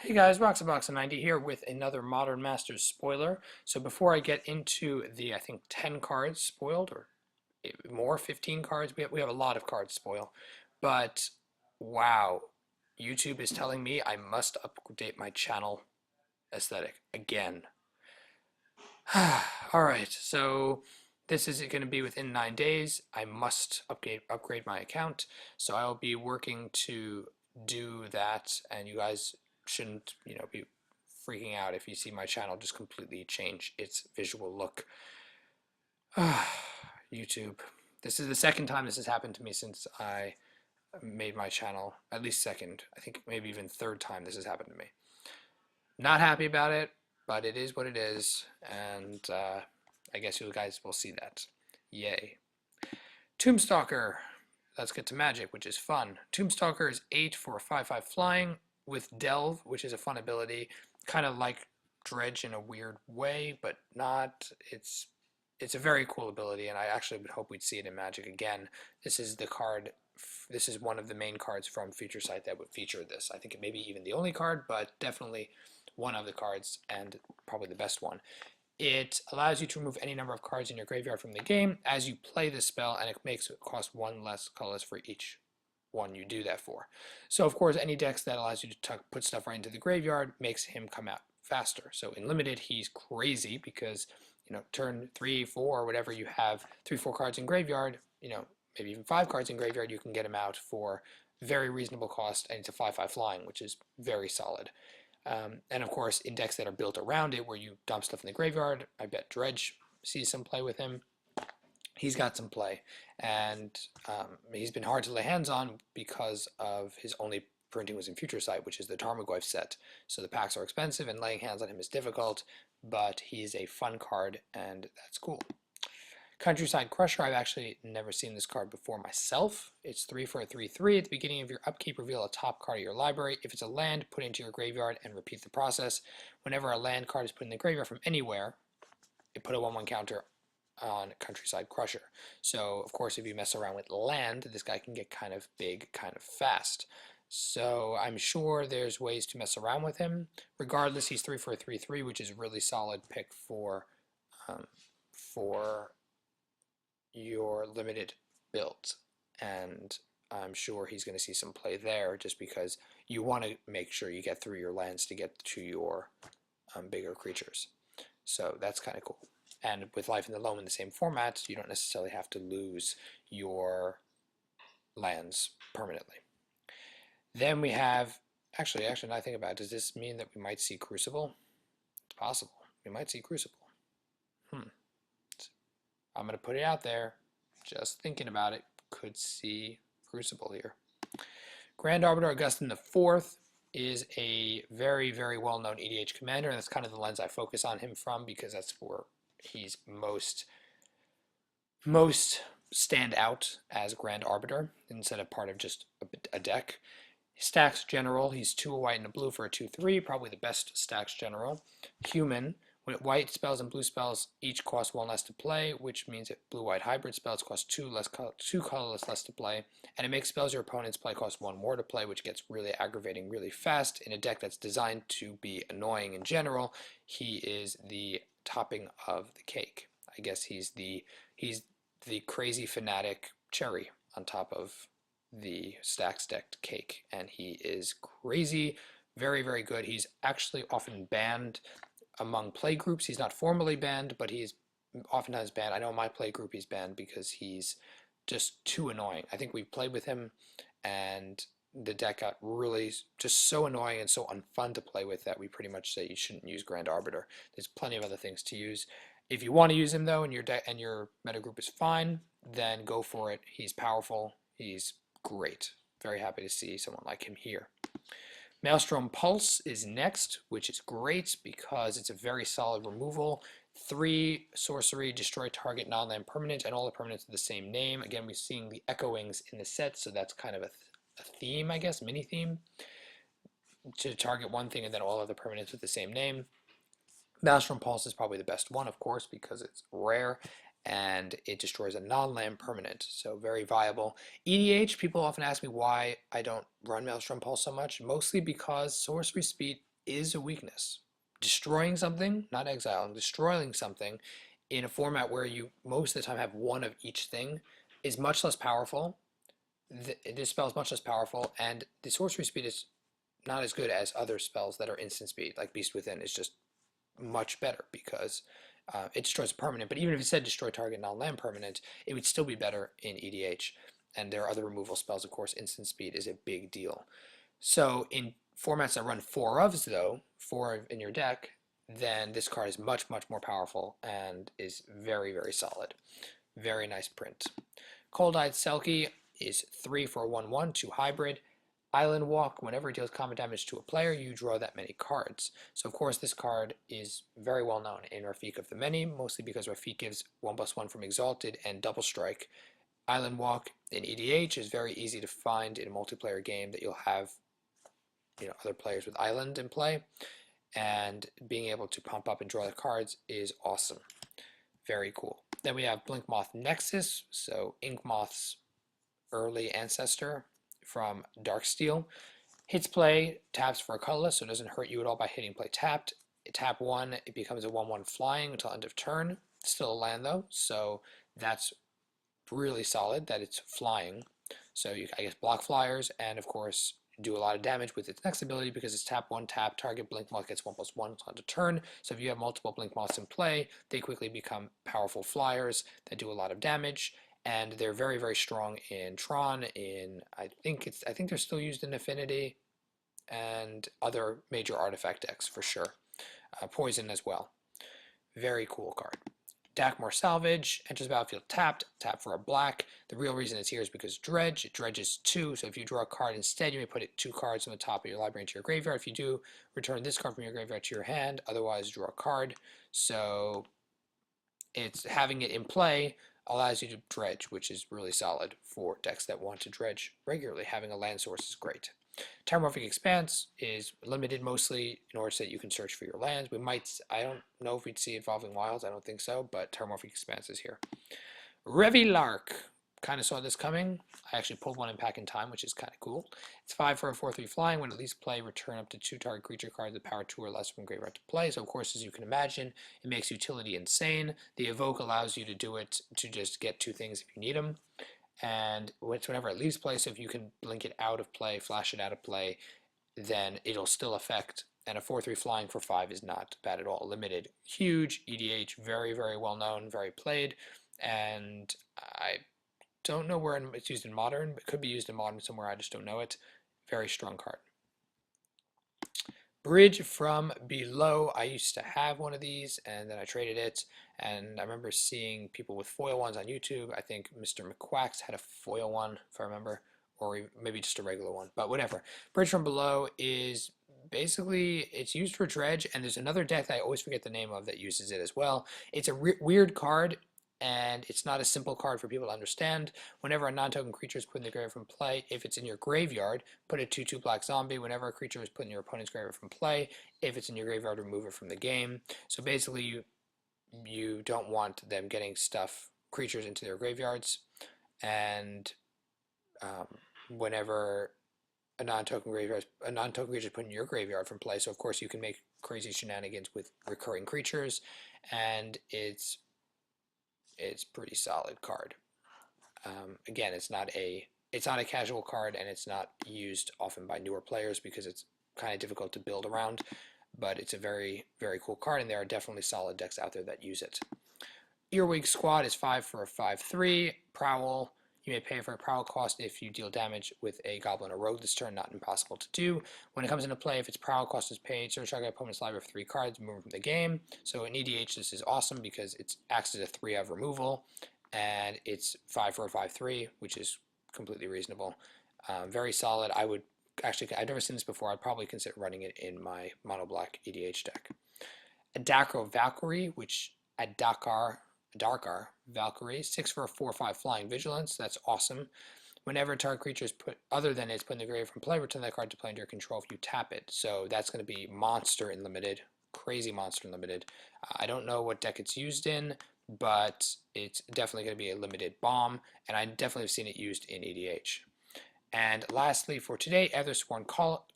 Hey guys, Roxabox90 here with another Modern Masters spoiler. So before I get into the, I think, 10 cards spoiled, or more, 15 cards, we have a lot of cards spoil. But wow, YouTube is telling me I must update my channel aesthetic again. Alright, so this is going to be within 9 days. I must upgrade my account, so I'll be working to do that, and you guys shouldn't, be freaking out if you see my channel just completely change its visual look. YouTube. This is the second time this has happened to me since I made my channel. At least second. I think maybe even third time this has happened to me. Not happy about it, but it is what it is, and I guess you guys will see that. Yay. Tombstalker. Let's get to magic, which is fun. Tombstalker is 8 for a 5/5 flying with Delve, which is a fun ability, kind of like Dredge in a weird way, but not. It's a very cool ability, and I actually would hope we'd see it in Magic again. This is the card. This is one of the main cards from Future Sight that would feature this. I think it may be even the only card, but definitely one of the cards, and probably the best one. It allows you to remove any number of cards in your graveyard from the game as you play this spell, and it makes it cost one less colorless for each one you do that for. So of course, any decks that allows you to put stuff right into the graveyard makes him come out faster. So in limited, he's crazy because, turn 3, 4, whatever you have, 3, 4 cards in graveyard, maybe even 5 cards in graveyard, you can get him out for very reasonable cost, and it's a 5/5 flying, which is very solid. And of course, in decks that are built around it, where you dump stuff in the graveyard, I bet Dredge sees some play with him. He's got some play, and he's been hard to lay hands on because of his only printing was in Future Sight, which is the Tarmogoyf set. So the packs are expensive, and laying hands on him is difficult, but he's a fun card, and that's cool. Countryside Crusher, I've actually never seen this card before myself. It's 3 for a 3/3. At the beginning of your upkeep, reveal a top card of your library. If it's a land, put it into your graveyard and repeat the process. Whenever a land card is put in the graveyard from anywhere, it put a 1/1 counter on Countryside Crusher. So, of course, if you mess around with land, this guy can get kind of big, kind of fast. So I'm sure there's ways to mess around with him. Regardless, he's 3 for a 3/3, which is a really solid pick for your limited build, and I'm sure he's going to see some play there just because you want to make sure you get through your lands to get to your bigger creatures. So that's kind of cool. And with Life in the Loam in the same format, you don't necessarily have to lose your lands permanently. Then we have, actually, now I think about it, does this mean that we might see Crucible? It's possible. We might see Crucible. I'm going to put it out there. Just thinking about it, could see Crucible here. Grand Arbiter Augustin IV is a very, very well-known EDH commander, and that's kind of the lens I focus on him from because that's where he's most stand out as Grand Arbiter instead of part of just a deck. Stacks General, he's 2 white and a blue for a 2/3, probably the best Stacks General. Human. White spells and blue spells each cost 1 less to play, which means that blue-white hybrid spells cost 2 colorless less to play, and it makes spells your opponents play cost 1 more to play, which gets really aggravating really fast. In a deck that's designed to be annoying in general, he is the topping of the cake. I guess he's the crazy fanatic cherry on top of the stacks decked cake, and he is crazy, very, very good. He's actually often banned among play groups. He's not formally banned, but he's oftentimes banned. I know in my play group he's banned because he's just too annoying. I think we've played with him, and the deck got really just so annoying and so unfun to play with that we pretty much say you shouldn't use Grand Arbiter. There's plenty of other things to use. If you want to use him though, and your meta group is fine, then go for it. He's powerful. He's great. Very happy to see someone like him here. Melstrom Pulse is next, which is great because it's a very solid removal. 3 sorcery, destroy target non-land permanent, and all the permanents are the same name. Again, we're seeing the echoings in the set, so that's kind of a theme, I guess, mini theme, to target one thing and then all other permanents with the same name. Melstrom Pulse is probably the best one, of course, because it's rare and it destroys a non-land permanent, so very viable. EDH, people often ask me why I don't run Melstrom Pulse so much, mostly because sorcery speed is a weakness. Destroying something, not exiling, destroying something in a format where you most of the time have one of each thing is much less powerful. This spell is much less powerful, and the sorcery speed is not as good as other spells that are instant speed, like Beast Within is just much better because it destroys a permanent. But even if it said destroy target non-land permanent, it would still be better in EDH. And there are other removal spells, of course. Instant speed is a big deal. So in formats that run 4 ofs, though, 4 in your deck, then this card is much, much more powerful and is very, very solid. Very nice print. Coldeyed Silky is 3 for a 1/1, 2 hybrid. Island Walk, whenever it deals combat damage to a player, you draw that many cards. So of course this card is very well known in Rafik of the Many, mostly because Rafik gives 1/1 from Exalted and Double Strike. Island Walk in EDH is very easy to find in a multiplayer game that you'll have other players with Island in play, and being able to pump up and draw the cards is awesome. Very cool. Then we have Blinkmoth Nexus, so Inkmoth's early ancestor from Darksteel. Hits play, taps for a colorless, so it doesn't hurt you at all by hitting play tapped. Tap 1, it becomes a 1/1 flying until end of turn. Still a land though, so that's really solid that it's flying. So you, I guess, block flyers, and of course do a lot of damage with its next ability because it's tap 1, tap, target Blinkmoth gets 1/1 on the turn. So if you have multiple Blinkmoths in play, they quickly become powerful flyers that do a lot of damage. And they're very, very strong in Tron, I think they're still used in Affinity and other major artifact decks for sure. Poison as well. Very cool card. Dakmor Salvage, enters the battlefield tapped, tap for a black. The real reason it's here is because Dredge. It dredges 2, so if you draw a card instead, you may put 2 cards on the top of your library into your graveyard. If you do, return this card from your graveyard to your hand, otherwise draw a card. So it's having it in play allows you to dredge, which is really solid for decks that want to dredge regularly. Having a land source is great. Terramorphic Expanse is limited mostly in order so that you can search for your lands. I don't know if we'd see Evolving Wilds, I don't think so, but Terramorphic Expanse is here. Revy Lark, kind of saw this coming. I actually pulled one in Pack in Time, which is kind of cool. It's 5 for a 4/3 flying. When at least play, return up to 2 target creature cards with power 2 or less from graveyard to play. So of course, as you can imagine, it makes utility insane. The Evoke allows you to do it to just get 2 things if you need them. And whenever it leaves play, so if you can blink it out of play, flash it out of play, then it'll still affect. And a 4/3 flying for 5 is not bad at all. Limited, huge, EDH, very, very well known, very played. And I don't know where it's used in Modern, but it could be used in Modern somewhere, I just don't know it. Very strong card. Bridge from Below. I used to have one of these, and then I traded it, and I remember seeing people with foil ones on YouTube. I think Mr. McQuacks had a foil one, if I remember, or maybe just a regular one, but whatever. Bridge from Below is basically, it's used for dredge, and there's another deck that I always forget the name of that uses it as well. It's a weird card, and it's not a simple card for people to understand. Whenever a non-token creature is put in the graveyard from play, if it's in your graveyard, put a 2/2 black zombie. Whenever a creature is put in your opponent's graveyard from play, if it's in your graveyard, remove it from the game. So basically, you don't want them getting creatures into their graveyards, and whenever a non-token creature is put in your graveyard from play, so of course you can make crazy shenanigans with recurring creatures, and it's pretty solid card. Again, it's not a casual card, and it's not used often by newer players because it's kind of difficult to build around, but it's a very, very cool card, and there are definitely solid decks out there that use it. Earwig Squad is 5 for a 5/3. Prowl. You may pay for a prowl cost if you deal damage with a goblin or rogue this turn, not impossible to do. When it comes into play, if its prowl cost is paid, search target opponent's library for 3 cards, move them from the game. So in EDH, this is awesome because it acts as a 3 of removal, and it's 5 for a 5/3, which is completely reasonable. Very solid. I've never seen this before. I'd probably consider running it in my mono black EDH deck. Adakar Valkyrie, Darkar Valkyrie, 6 for a 4/5 flying vigilance. That's awesome. Whenever a target creature is put in the grave from play, return that card to play under your control if you tap it. So that's going to be monster in limited, crazy monster in limited. I don't know what deck it's used in, but it's definitely going to be a limited bomb, and I definitely have seen it used in EDH. And lastly, for today, Ethersworn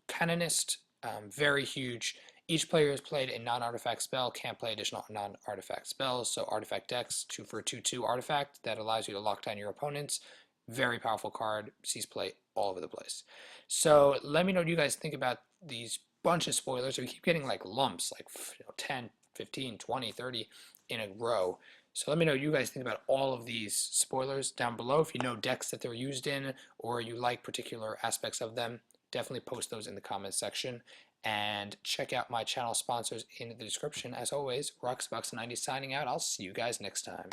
Canonist. Very huge. Each player has played a non-artifact spell, can't play additional non-artifact spells, so artifact decks, 2 for a 2/2 artifact that allows you to lock down your opponents. Very powerful card, sees play all over the place. So let me know what you guys think about these bunch of spoilers. We keep getting like lumps, like 10, 15, 20, 30 in a row. So let me know what you guys think about all of these spoilers down below. If you know decks that they're used in or you like particular aspects of them, definitely post those in the comments section. And check out my channel sponsors in the description. As always, RoxBox90 signing out. I'll see you guys next time.